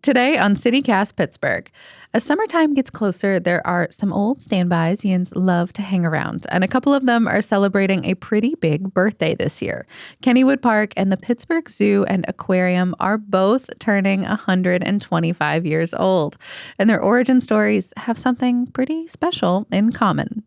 Today on CityCast Pittsburgh. As summertime gets closer, there are some old standbys Ians love to hang around, and a couple of them are celebrating a pretty big birthday this year. Kennywood Park and the Pittsburgh Zoo and Aquarium are both turning 125 years old, and their origin stories have something pretty special in common.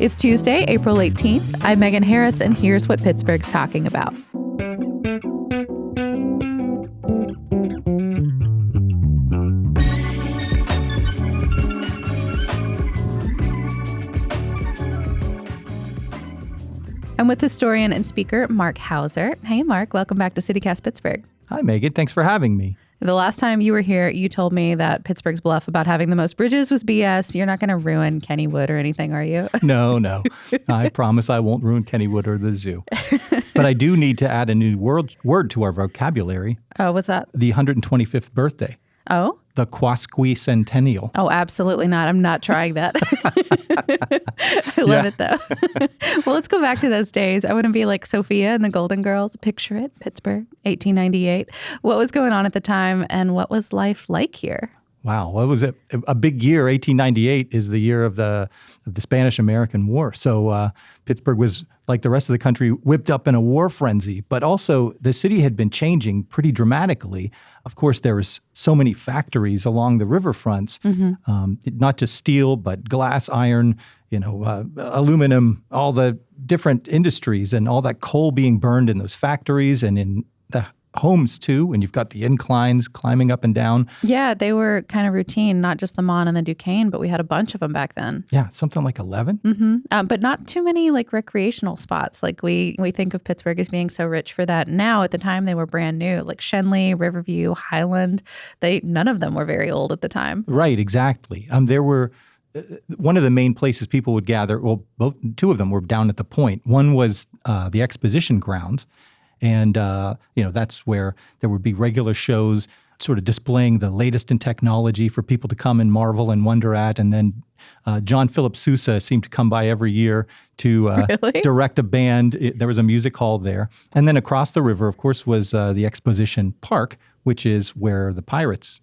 It's Tuesday, April 18th. I'm Megan Harris, and here's what Pittsburgh's talking about. I'm with historian and speaker Mark Hauser. Hey, Mark. Welcome back to CityCast Pittsburgh. Hi, Megan. Thanks for having me. The last time you were here, you told me that Pittsburgh's bluff about having the most bridges was BS. You're not going to ruin Kennywood or anything, are you? No. I promise I won't ruin Kennywood or the zoo. But I do need to add a new word to our vocabulary. Oh, what's that? The 125th birthday. Oh? The quasquicentennial. Oh, absolutely not. I'm not trying that. I love it, though. Well, let's go back to those days. I wouldn't be like Sophia and the Golden Girls. Picture it, Pittsburgh, 1898. What was going on at the time, and what was life like here? Wow, what was it? A big year. 1898 is the year of the Spanish-American War. So Pittsburgh was, like the rest of the country, whipped up in a war frenzy. But also, the city had been changing pretty dramatically. Of course, there was so many factories along the riverfronts, not just steel, but glass, iron, aluminum, all the different industries, and all that coal being burned in those factories and in the homes too, and you've got the inclines climbing up and down. Yeah, they were kind of routine, not just the Mon and the Duquesne, but we had a bunch of them back then. Yeah, something like 11. But not too many like recreational spots. Like we think of Pittsburgh as being so rich for that. Now, at the time, they were brand new, like Schenley, Riverview, Highland. None of them were very old at the time. Right, exactly. There were one of the main places people would gather. Well, two of them were down at the Point. One was the Exposition Grounds. And, that's where there would be regular shows sort of displaying the latest in technology for people to come and marvel and wonder at. And then John Philip Sousa seemed to come by every year to direct a band. There was a music hall there. And then across the river, of course, was the Exposition Park, which is where the Pirates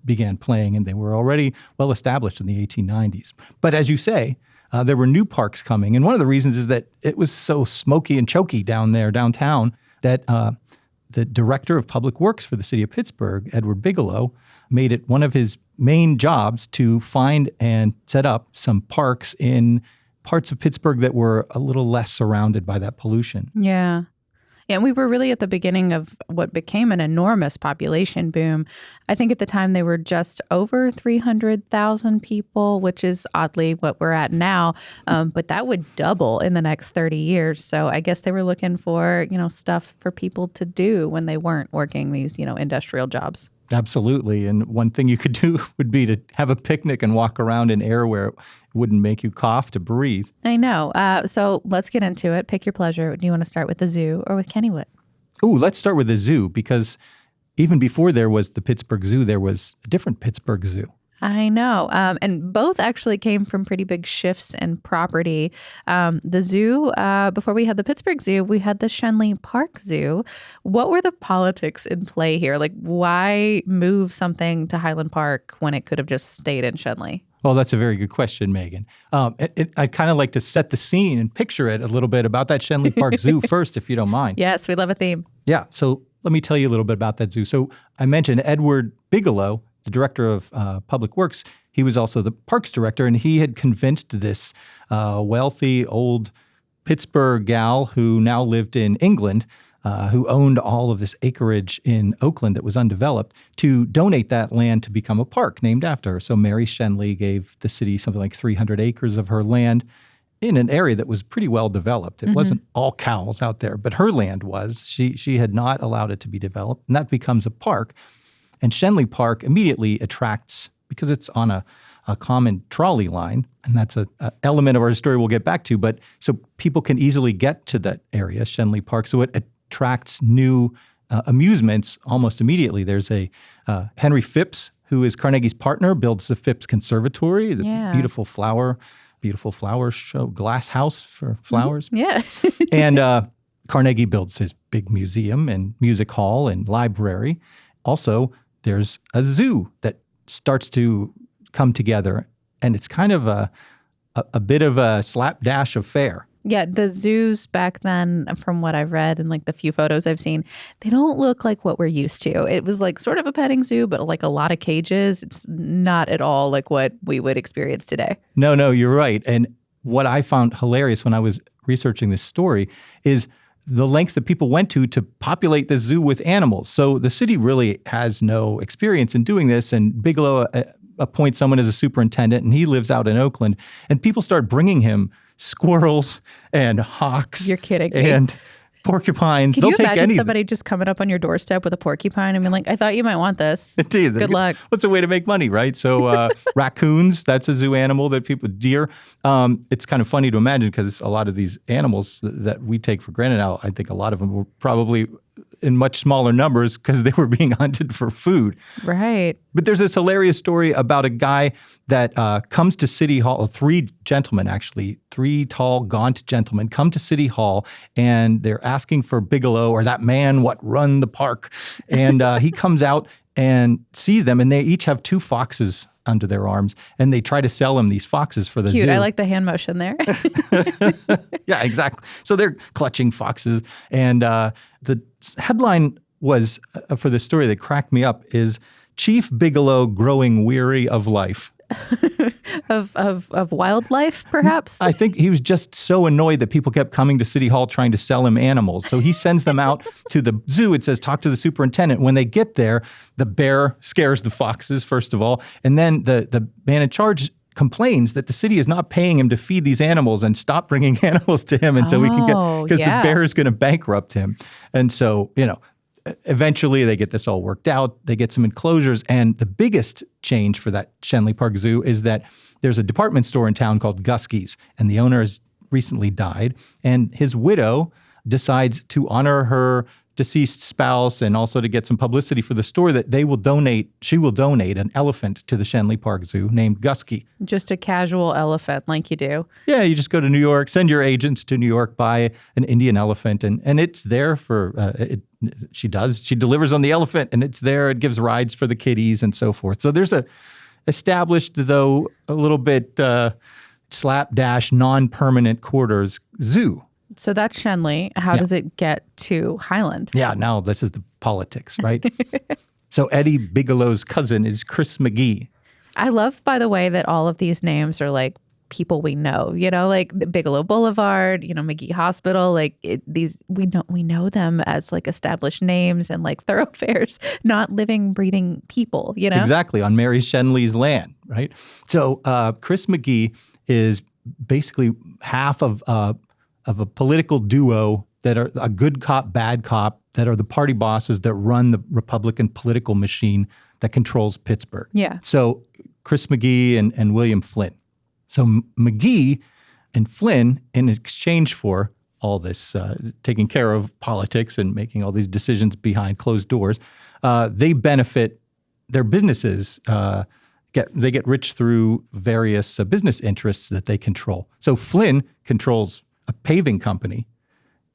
began playing. And they were already well established in the 1890s. But as you say, there were new parks coming. And one of the reasons is that it was so smoky and choky down there, downtown, that the director of public works for the city of Pittsburgh, Edward Bigelow, made it one of his main jobs to find and set up some parks in parts of Pittsburgh that were a little less surrounded by that pollution. Yeah. And we were really at the beginning of what became an enormous population boom. I think at the time they were just over 300,000 people, which is oddly what we're at now. But that would double in the next 30 years. So I guess they were looking for, stuff for people to do when they weren't working these, industrial jobs. Absolutely. And one thing you could do would be to have a picnic and walk around in air where it wouldn't make you cough to breathe. I know. So let's get into it. Pick your pleasure. Do you want to start with the zoo or with Kennywood? Ooh, let's start with the zoo, because even before there was the Pittsburgh Zoo, there was a different Pittsburgh Zoo. I know. And both actually came from pretty big shifts in property. The zoo, before we had the Pittsburgh Zoo, we had the Schenley Park Zoo. What were the politics in play here? Like, why move something to Highland Park when it could have just stayed in Schenley? Well, that's a very good question, Megan. I'd kind of like to set the scene and picture it a little bit about that Schenley Park Zoo first, if you don't mind. Yes, we love a theme. Yeah, so let me tell you a little bit about that zoo. So I mentioned Edward Bigelow, the director of public works. He was also the parks director, and he had convinced this wealthy old Pittsburgh gal who now lived in England, who owned all of this acreage in Oakland that was undeveloped, to donate that land to become a park named after her. So Mary Schenley gave the city something like 300 acres of her land in an area that was pretty well developed. It wasn't all cows out there, but her land was. She had not allowed it to be developed, and that becomes a park. And Schenley Park immediately attracts, because it's on a common trolley line, and that's an element of our story we'll get back to, but so people can easily get to that area, Schenley Park, so it attracts new amusements almost immediately. There's a Henry Phipps, who is Carnegie's partner, builds the Phipps Conservatory, the beautiful flower show, glass house for flowers. Yeah. And Carnegie builds his big museum and music hall and library. Also, there's a zoo that starts to come together, and it's kind of a bit of a slapdash affair. Yeah, the zoos back then, from what I've read and like the few photos I've seen, they don't look like what we're used to. It was like sort of a petting zoo, but like a lot of cages. It's not at all like what we would experience today. No, you're right. And what I found hilarious when I was researching this story is the lengths that people went to populate the zoo with animals. So the city really has no experience in doing this. And Bigelow appoints someone as a superintendent, and he lives out in Oakland. And people start bringing him squirrels and hawks. You're kidding me. And porcupines. Can They'll you take imagine anything. somebody just coming up on your doorstep with a porcupine and being like, I thought you might want this. Good luck. What's a way to make money, right? So raccoons, that's a zoo animal that people, deer. It's kind of funny to imagine because a lot of these animals that we take for granted now, I think a lot of them were probably in much smaller numbers because they were being hunted for food. Right. But there's this hilarious story about a guy that comes to City Hall, three gentlemen actually, three tall, gaunt gentlemen come to City Hall, and they're asking for Bigelow or that man what run the park. And he comes out and sees them, and they each have two foxes under their arms, and they try to sell him these foxes for the zoo. Cute. I like the hand motion there. Yeah, exactly. So they're clutching foxes. And the headline was, for the story that cracked me up, is Chief Bigelow growing weary of life. of wildlife, perhaps? I think he was just so annoyed that people kept coming to City Hall trying to sell him animals. So he sends them out to the zoo. It says, talk to the superintendent. When they get there, the bear scares the foxes, first of all. And then the man in charge complains that the city is not paying him to feed these animals and stop bringing animals to him until we can get, because the bear is going to bankrupt him. And so, eventually they get this all worked out. They get some enclosures. And the biggest change for that Schenley Park Zoo is that there's a department store in town called Gusky's, and the owner has recently died. And his widow decides to honor her deceased spouse and also to get some publicity for the store that she will donate an elephant to the Schenley Park Zoo named Gusky. Just a casual elephant like you do. Yeah, you just go to New York, send your agents to New York, buy an Indian elephant, and it's there for, she delivers on the elephant, and it's there, it gives rides for the kiddies and so forth. So there's a established, though a little bit slapdash, non-permanent quarters zoo. So that's Schenley. How does it get to Highland? Yeah, now this is the politics, right? So Eddie Bigelow's cousin is Chris McGee. I love, by the way, that all of these names are like people we know, like the Bigelow Boulevard, McGee Hospital, we know them as like established names and like thoroughfares, not living, breathing people, Exactly, on Mary Schenley's land, right? So Chris McGee is basically half of a political duo that are a good cop, bad cop, that are the party bosses that run the Republican political machine that controls Pittsburgh. Yeah. So Chris McGee and William Flynn. So McGee and Flynn, in exchange for all this taking care of politics and making all these decisions behind closed doors, they benefit their businesses. They get rich through various business interests that they control. So Flynn controls a paving company.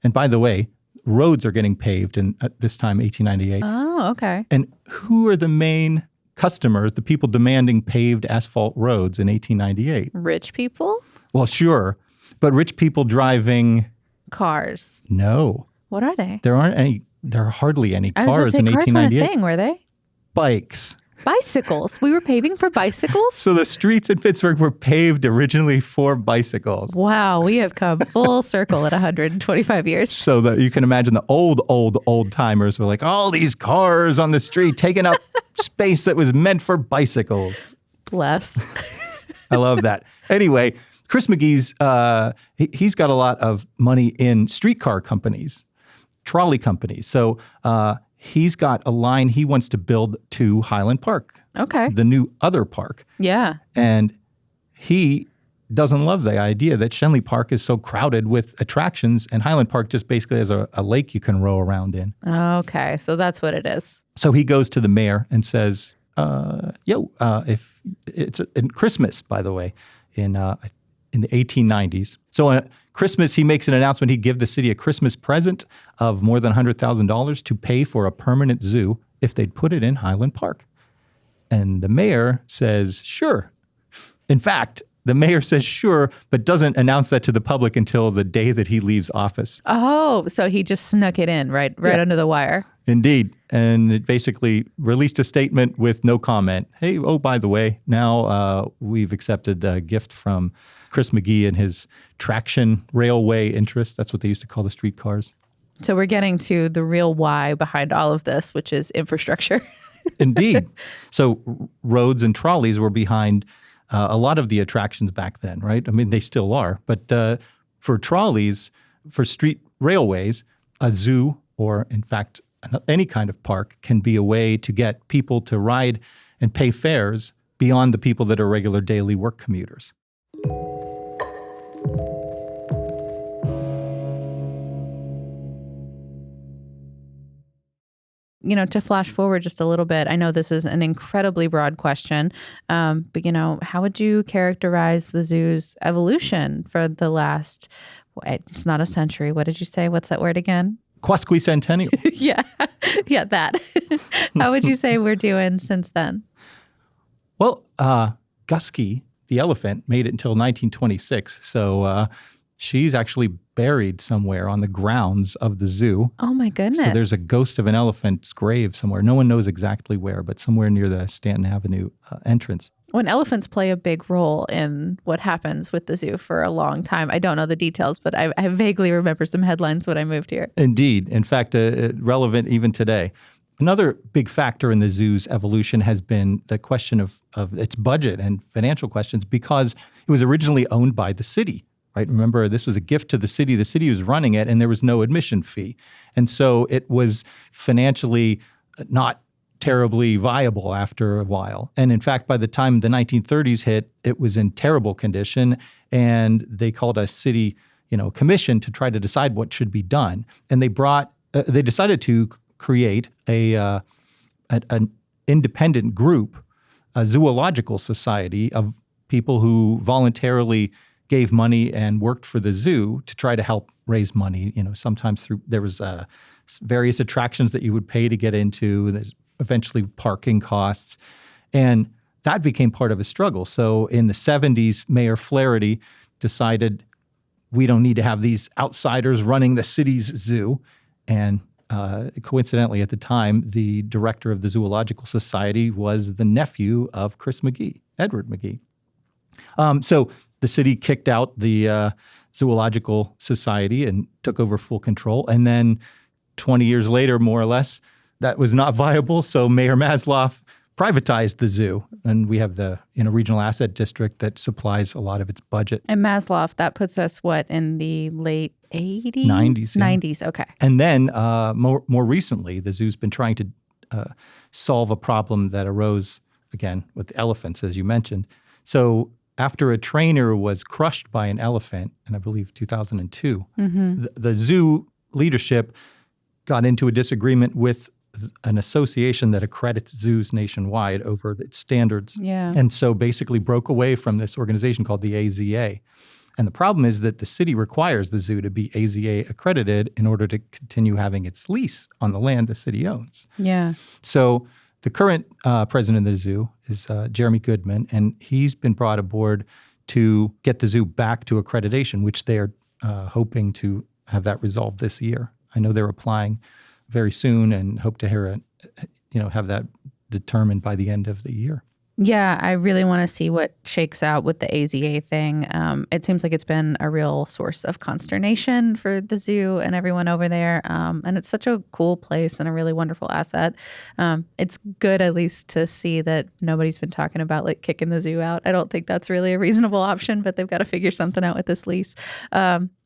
And by the way, roads are getting paved at this time, 1898. Oh, okay. And who are the main customers, the people demanding paved asphalt roads in 1898? Rich people? Well, sure. But rich people driving... Cars. No. What are they? There are hardly any cars in 1898. Cars weren't a thing, were they? Bikes. Bicycles. We were paving for bicycles? So the streets in Pittsburgh were paved originally for bicycles. Wow, we have come full circle at 125 years. So that you can imagine the old timers were like, all these cars on the street taking up space that was meant for bicycles. Bless. I love that. Anyway, Chris McGee's, he's got a lot of money in streetcar companies, trolley companies. So he's got a line he wants to build to Highland Park. Okay. The new other park. Yeah. And he doesn't love the idea that Schenley Park is so crowded with attractions, and Highland Park just basically has a lake you can row around in. Okay. So that's what it is. So he goes to the mayor and says, if it's in Christmas, by the way, in in the 1890s. So on Christmas, he makes an announcement. He'd give the city a Christmas present of more than $100,000 to pay for a permanent zoo if they'd put it in Highland Park. And the mayor says, sure. In fact, the mayor says sure, but doesn't announce that to the public until the day that he leaves office. Oh, so he just snuck it in right under the wire. Indeed. And it basically released a statement with no comment. Hey, oh, by the way, now we've accepted a gift from Chris McGee and his traction railway interest. That's what they used to call the streetcars. So we're getting to the real why behind all of this, which is infrastructure. Indeed. So roads and trolleys were behind a lot of the attractions back then, right? I mean, they still are. But for trolleys, for street railways, a zoo, or in fact, any kind of park, can be a way to get people to ride and pay fares beyond the people that are regular daily work commuters. You know, to flash forward just a little bit, I know this is an incredibly broad question, but, you know, how would you characterize the zoo's evolution for the last, it's not a century. What did you say? What's that word again? Quasquicentennial. Yeah, that. How would you say we're doing since then? Well, Gusky, the elephant, made it until 1926. So she's actually buried somewhere on the grounds of the zoo. Oh, my goodness. So there's a ghost of an elephant's grave somewhere. No one knows exactly where, but somewhere near the Stanton Avenue entrance. When elephants play a big role in what happens with the zoo for a long time. I don't know the details, but I vaguely remember some headlines when I moved here. Indeed. In fact, relevant even today. Another big factor in the zoo's evolution has been the question of its budget and financial questions, because it was originally owned by the city. Right? Remember, this was a gift to the city. The city was running it, and there was no admission fee. And so it was financially not terribly viable after a while. And in fact, by the time the 1930s hit, it was in terrible condition, and they called a city, commission to try to decide what should be done. And they decided to create an independent group, a zoological society of people who voluntarily gave money and worked for the zoo to try to help raise money. Sometimes there was various attractions that you would pay to get into. There's eventually parking costs. And that became part of a struggle. So in the 70s, Mayor Flaherty decided we don't need to have these outsiders running the city's zoo. And coincidentally, at the time, the director of the Zoological Society was the nephew of Chris McGee, Edward McGee. So the city kicked out the Zoological Society and took over full control. And then 20 years later, more or less, that was not viable. So Mayor Masloff privatized the zoo. And we have the regional asset district that supplies a lot of its budget. And Masloff, that puts us, in the late 80s? 90s. Yeah. 90s, okay. And then more recently, the zoo's been trying to solve a problem that arose, again, with elephants, as you mentioned. So after a trainer was crushed by an elephant in, I believe, 2002, the zoo leadership got into a disagreement with an association that accredits zoos nationwide over its standards. Yeah. And so basically broke away from this organization called the AZA. And the problem is that the city requires the zoo to be AZA accredited in order to continue having its lease on the land the city owns. Yeah. So the current president of the zoo is Jeremy Goodman, and he's been brought aboard to get the zoo back to accreditation, which they are hoping to have that resolved this year. I know they're applying very soon and hope to have that determined by the end of the year. Yeah, I really want to see what shakes out with the AZA thing. It seems like it's been a real source of consternation for the zoo and everyone over there. And it's such a cool place and a really wonderful asset. It's good at least to see that nobody's been talking about kicking the zoo out. I don't think that's really a reasonable option, but they've got to figure something out with this lease.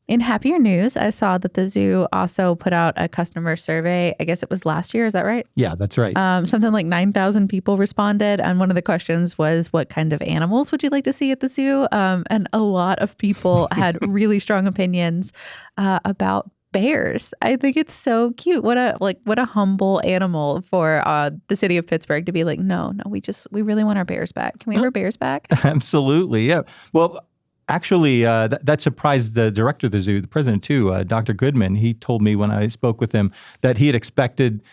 In happier news, I saw that the zoo also put out a customer survey. I guess it was last year. Is that right? Yeah, that's right. Something like 9,000 people responded. And one of the questions was, what kind of animals would you like to see at the zoo? And a lot of people had really strong opinions about bears. I think it's so cute. What a humble animal for the city of Pittsburgh to be like, no, we really want our bears back. Can we have our bears back? Absolutely, yeah. Well, Actually, that surprised the director of the zoo, the president too, Dr. Goodman. He told me when I spoke with him that he had expected,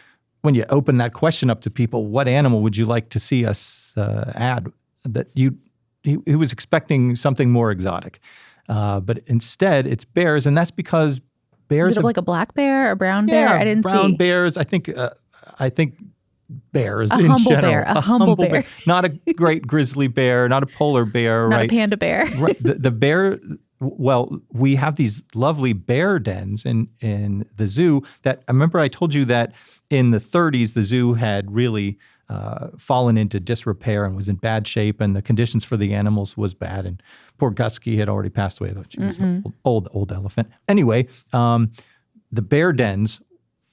when you open that question up to people, what animal would you like to see us add? That he was expecting something more exotic. But instead, it's bears, and that's because bears. Is it like a black bear or brown bear? I didn't see. Brown bears. I think bears a in humble general. Bear, a humble bear. Not a great grizzly bear, not a polar bear, not right? a panda bear. Right. The bear, well, we have these lovely bear dens in the zoo that, I remember I told you that in the 30s, the zoo had really fallen into disrepair and was in bad shape, and the conditions for the animals was bad. And poor Gusky had already passed away, though she was an old elephant. Anyway, the bear dens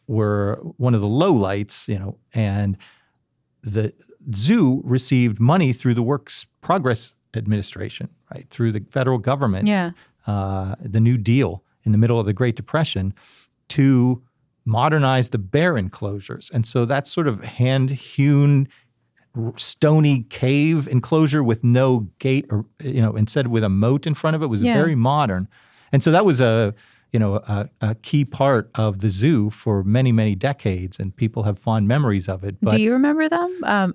were one of the lowlights, and the zoo received money through the Works Progress Administration, right, through the federal government, the New Deal in the middle of the Great Depression, to modernize the bear enclosures. And so that sort of hand-hewn, stony cave enclosure with no gate, or instead with a moat in front of it, was very modern. And so that was a key part of the zoo for many, many decades, and people have fond memories of it. But do you remember them?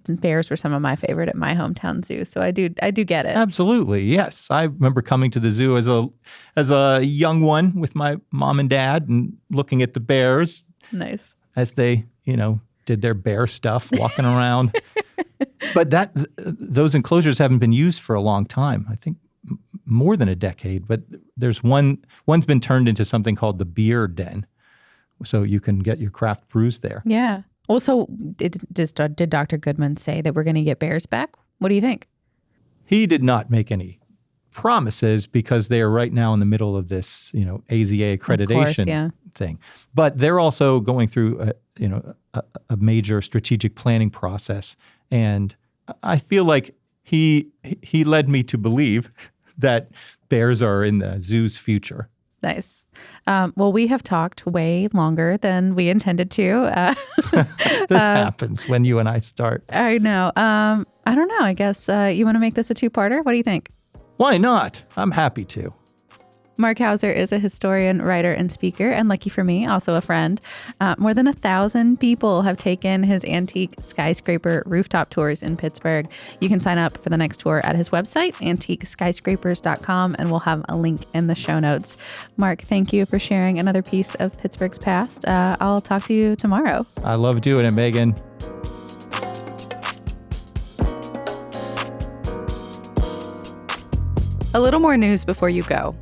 Bears were some of my favorite at my hometown zoo, so I do get it. Absolutely, yes. I remember coming to the zoo as a young one with my mom and dad and looking at the bears. Nice. As they, did their bear stuff, walking around. But those enclosures haven't been used for a long time. I think more than a decade, but there's one's been turned into something called the beer den, so you can get your craft brews there. Yeah. Also, did Dr. Goodman say that we're going to get bears back? What do you think? He did not make any promises because they are right now in the middle of this, AZA accreditation thing. But they're also going through a major strategic planning process, and I feel like he led me to believe that bears are in the zoo's future. Nice. Well, we have talked way longer than we intended to. This happens when you and I start. I know. I don't know. I guess you want to make this a two-parter? What do you think? Why not? I'm happy to. Mark Hauser is a historian, writer, and speaker, and lucky for me, also a friend. More than 1,000 people have taken his antique skyscraper rooftop tours in Pittsburgh. You can sign up for the next tour at his website, antiqueskyscrapers.com, and we'll have a link in the show notes. Mark, thank you for sharing another piece of Pittsburgh's past. I'll talk to you tomorrow. I love doing it, Megan. A little more news before you go.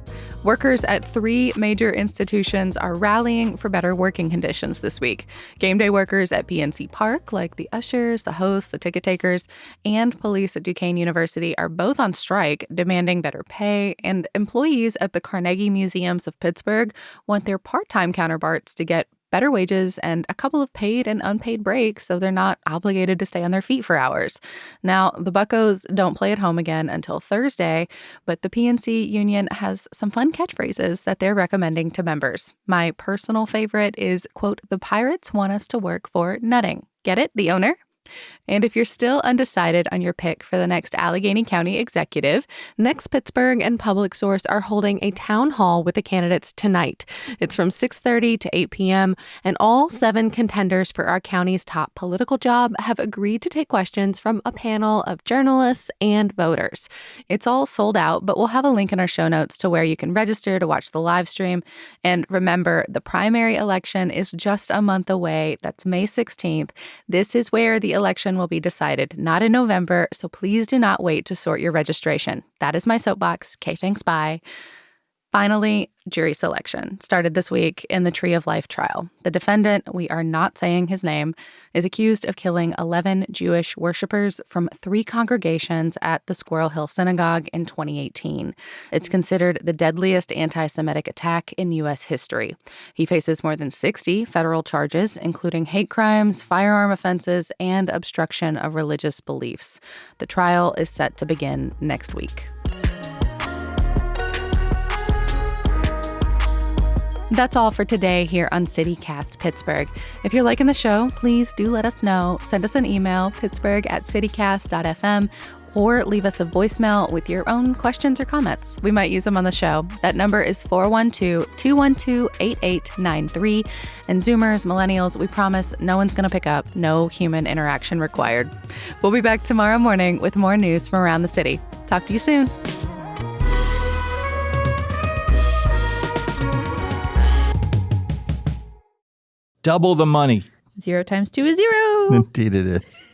Workers at 3 major institutions are rallying for better working conditions this week. Game day workers at PNC Park, like the ushers, the hosts, the ticket takers, and police at Duquesne University are both on strike, demanding better pay, and employees at the Carnegie Museums of Pittsburgh want their part-time counterparts to get better wages and a couple of paid and unpaid breaks so they're not obligated to stay on their feet for hours. Now, the Buccos don't play at home again until Thursday, but the PNC union has some fun catchphrases that they're recommending to members. My personal favorite is, quote, "The Pirates want us to work for nutting." Get it? The owner? And if you're still undecided on your pick for the next Allegheny County executive, Next Pittsburgh and Public Source are holding a town hall with the candidates tonight. It's from 6:30 to 8 p.m., and all 7 contenders for our county's top political job have agreed to take questions from a panel of journalists and voters. It's all sold out, but we'll have a link in our show notes to where you can register to watch the live stream. And remember, the primary election is just a month away. That's May 16th. This is where the election will be decided, not in November, so please do not wait to sort your registration. That is my soapbox. Okay, thanks, bye. Finally, jury selection started this week in the Tree of Life trial. The defendant, we are not saying his name, is accused of killing 11 Jewish worshipers from 3 congregations at the Squirrel Hill Synagogue in 2018. It's considered the deadliest anti-Semitic attack in U.S. history. He faces more than 60 federal charges, including hate crimes, firearm offenses, and obstruction of religious beliefs. The trial is set to begin next week. That's all for today here on CityCast Pittsburgh. If you're liking the show, please do let us know. Send us an email, pittsburgh@citycast.fm, or leave us a voicemail with your own questions or comments. We might use them on the show. That number is 412-212-8893. And Zoomers, millennials, we promise no one's going to pick up. No human interaction required. We'll be back tomorrow morning with more news from around the city. Talk to you soon. Double the money. 0 times 2 is 0. Indeed it is.